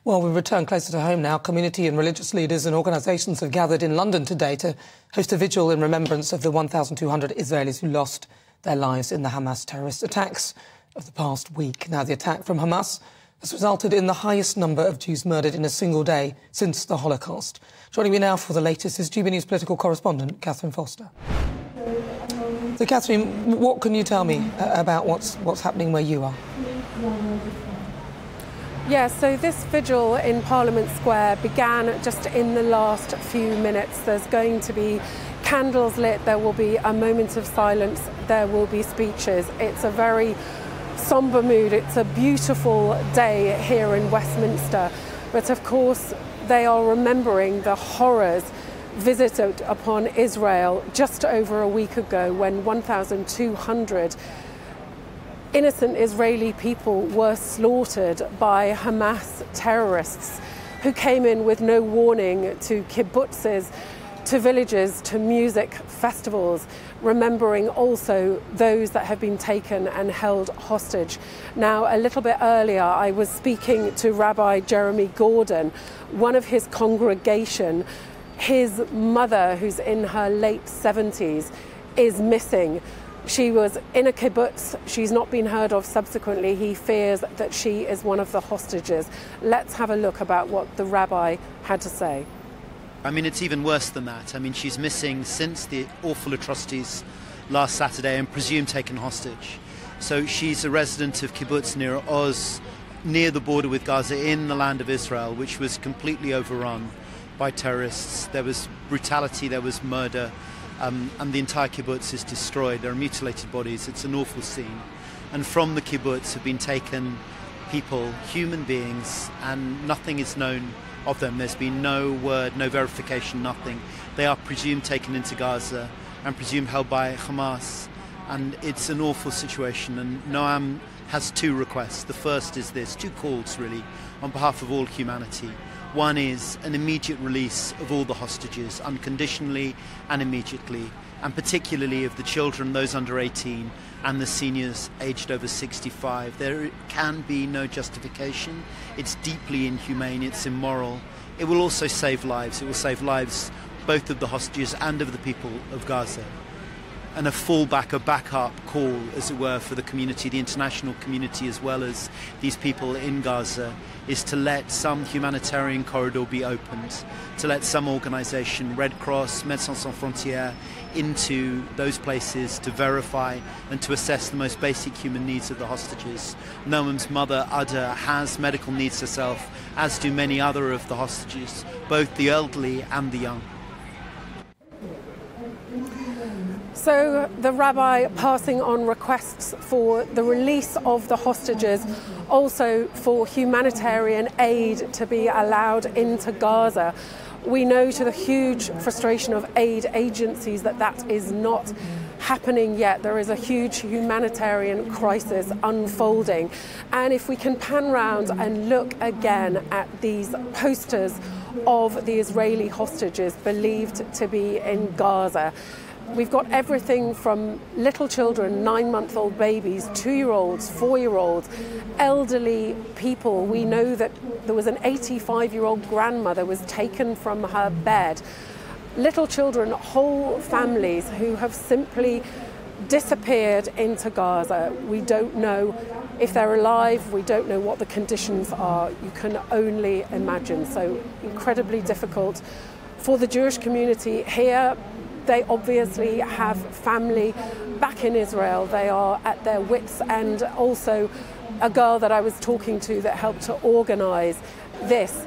Well, we return closer to home now. Community and religious leaders and organisations have gathered in London today to host a vigil in remembrance of the 1,200 Israelis who lost their lives in the Hamas terrorist attacks of the past week. Now, the attack from Hamas has resulted in the highest number of Jews murdered in a single day since the Holocaust. Joining me now for the latest is GB News political correspondent Katherine Forster. So, Katherine, what can you tell me about what's happening where you are? Yeah, so this vigil in Parliament Square began just in the last few minutes. There's going to be candles lit, there will be a moment of silence, there will be speeches. It's a very sombre mood. It's a beautiful day here in Westminster. But of course, they are remembering the horrors visited upon Israel just over a week ago when 1,200 innocent Israeli people were slaughtered by Hamas terrorists who came in with no warning to kibbutzes, to villages, to music festivals, remembering also those that have been taken and held hostage. Now, a little bit earlier, I was speaking to Rabbi Jeremy Gordon, one of his congregation. His mother, who's in her late 70s, is missing. She was in a kibbutz. She's not been heard of subsequently. He fears that she is one of the hostages. Let's have a look about what the rabbi had to say. I mean, it's even worse than that. I mean, she's missing since the awful atrocities last Saturday and presumed taken hostage. So she's a resident of kibbutz near Oz, near the border with Gaza, in the land of Israel, which was completely overrun by terrorists. There was brutality, there was murder. And the entire kibbutz is destroyed. There are mutilated bodies. It's an awful scene. And from the kibbutz have been taken people, human beings, and nothing is known of them. There's been no word, no verification, nothing. They are presumed taken into Gaza and presumed held by Hamas. And it's an awful situation. And Noam has two requests. The first is this, two calls really, on behalf of all humanity. One is an immediate release of all the hostages, unconditionally and immediately, and particularly of the children, those under 18, and the seniors aged over 65. There can be no justification. It's deeply inhumane, it's immoral. It will also save lives. It will save lives both of the hostages and of the people of Gaza. And a fallback, a backup call, as it were, for the community, the international community, as well as these people in Gaza, is to let some humanitarian corridor be opened, to let some organisation, Red Cross, Médecins Sans Frontières, into those places to verify and to assess the most basic human needs of the hostages. Noam's mother, Ada, has medical needs herself, as do many other of the hostages, both the elderly and the young. So the rabbi passing on requests for the release of the hostages, also for humanitarian aid to be allowed into Gaza. We know to the huge frustration of aid agencies that is not happening yet. There is a huge humanitarian crisis unfolding. And if we can pan round and look again at these posters of the Israeli hostages believed to be in Gaza, we've got everything from little children, 9-month-old babies, 2-year-olds, 4-year-olds, elderly people. We know that there was an 85-year-old grandmother was taken from her bed. Little children, whole families who have simply disappeared into Gaza. We don't know if they're alive. We don't know what the conditions are. You can only imagine. So incredibly difficult for the Jewish community here. They obviously have family back in Israel. They are at their wits' end. Also, a girl that I was talking to that helped to organise this,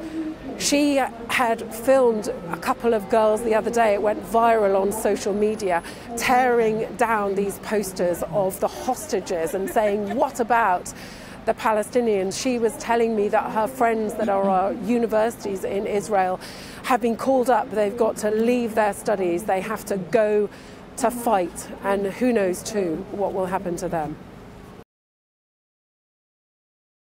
she had filmed a couple of girls the other day. It went viral on social media, tearing down these posters of the hostages and saying, what about the Palestinians? She was telling me that her friends that are universities in Israel have been called up. They've got to leave their studies. They have to go to fight. And who knows, too, what will happen to them.